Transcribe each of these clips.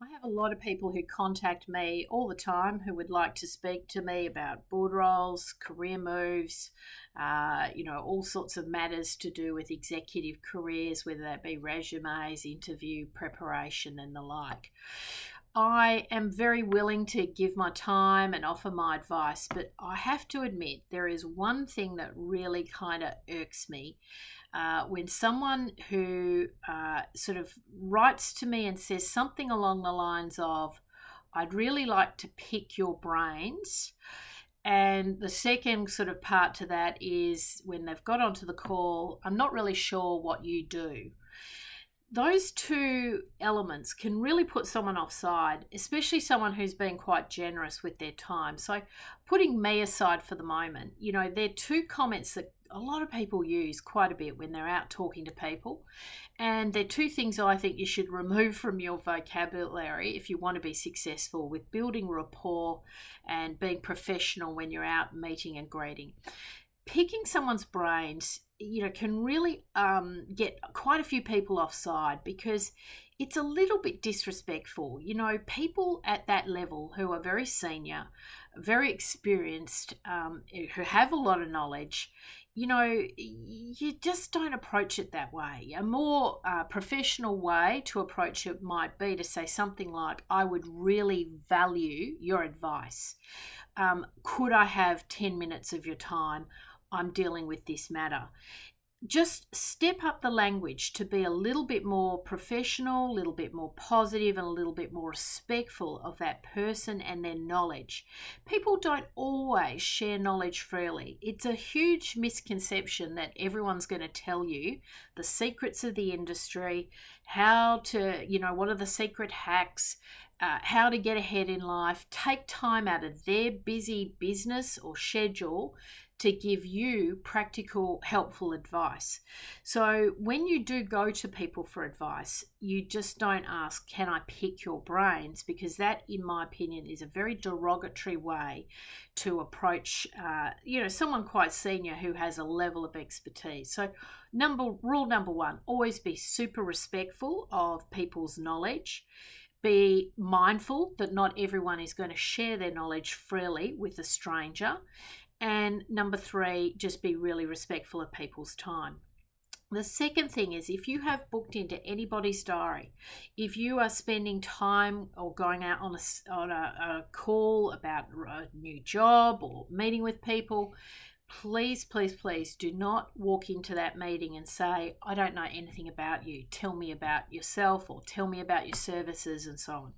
I have a lot of people who contact me all the time who would like to speak to me about board roles, career moves, all sorts of matters to do with executive careers, whether that be resumes, interview preparation, and the like. I am very willing to give my time and offer my advice, but I have to admit there is one thing that really kind of irks me when someone who sort of writes to me and says something along the lines of, I'd really like to pick your brains. And the second sort of part to that is when they've got onto the call, I'm not really sure what you do. Those two elements can really put someone offside, especially someone who's been quite generous with their time. So, putting me aside for the moment, they're two comments that a lot of people use quite a bit when they're out talking to people. And they're two things I think you should remove from your vocabulary if you want to be successful with building rapport and being professional when you're out meeting and greeting. Picking someone's brains, can really get quite a few people offside because it's a little bit disrespectful. People at that level who are very senior, very experienced, who have a lot of knowledge, you just don't approach it that way. A more professional way to approach it might be to say something like, I would really value your advice. Could I have 10 minutes of your time? I'm dealing with this matter. Just step up the language to be a little bit more professional, a little bit more positive, and a little bit more respectful of that person and their knowledge. People don't always share knowledge freely. It's a huge misconception that everyone's going to tell you the secrets of the industry, how to, what are the secret hacks, how to get ahead in life. Take time out of their busy business or schedule to give you practical, helpful advice. So when you do go to people for advice, you just don't ask, can I pick your brains? Because that, in my opinion, is a very derogatory way to approach, someone quite senior who has a level of expertise. So rule number one, always be super respectful of people's knowledge. Be mindful that not everyone is going to share their knowledge freely with a stranger. And number three, just be really respectful of people's time. The second thing is if you have booked into anybody's diary, if you are spending time or going out on a call about a new job or meeting with people, please, please, please do not walk into that meeting and say, I don't know anything about you. Tell me about yourself or tell me about your services and so on.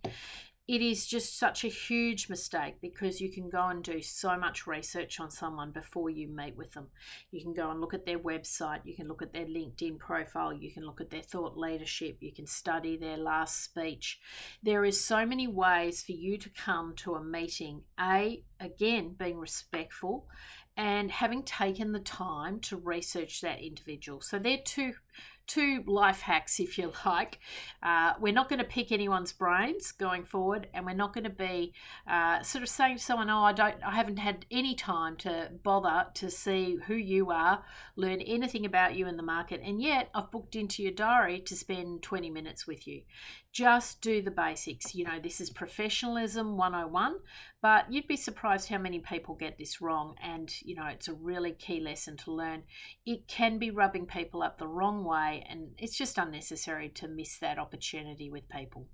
It is just such a huge mistake because you can go and do so much research on someone before you meet with them. You can go and look at their website, you can look at their LinkedIn profile, you can look at their thought leadership, you can study their last speech. There is so many ways for you to come to a meeting, again, being respectful and having taken the time to research that individual. So they're two life hacks, if you like. We're not going to pick anyone's brains going forward, and we're not going to be sort of saying to someone, I haven't had any time to bother to see who you are, learn anything about you in the market, and yet I've booked into your diary to spend 20 minutes with you. Just do the basics. This is professionalism 101, but you'd be surprised how many people get this wrong, and it's a really key lesson to learn. It can be rubbing people up the wrong way, and it's just unnecessary to miss that opportunity with people.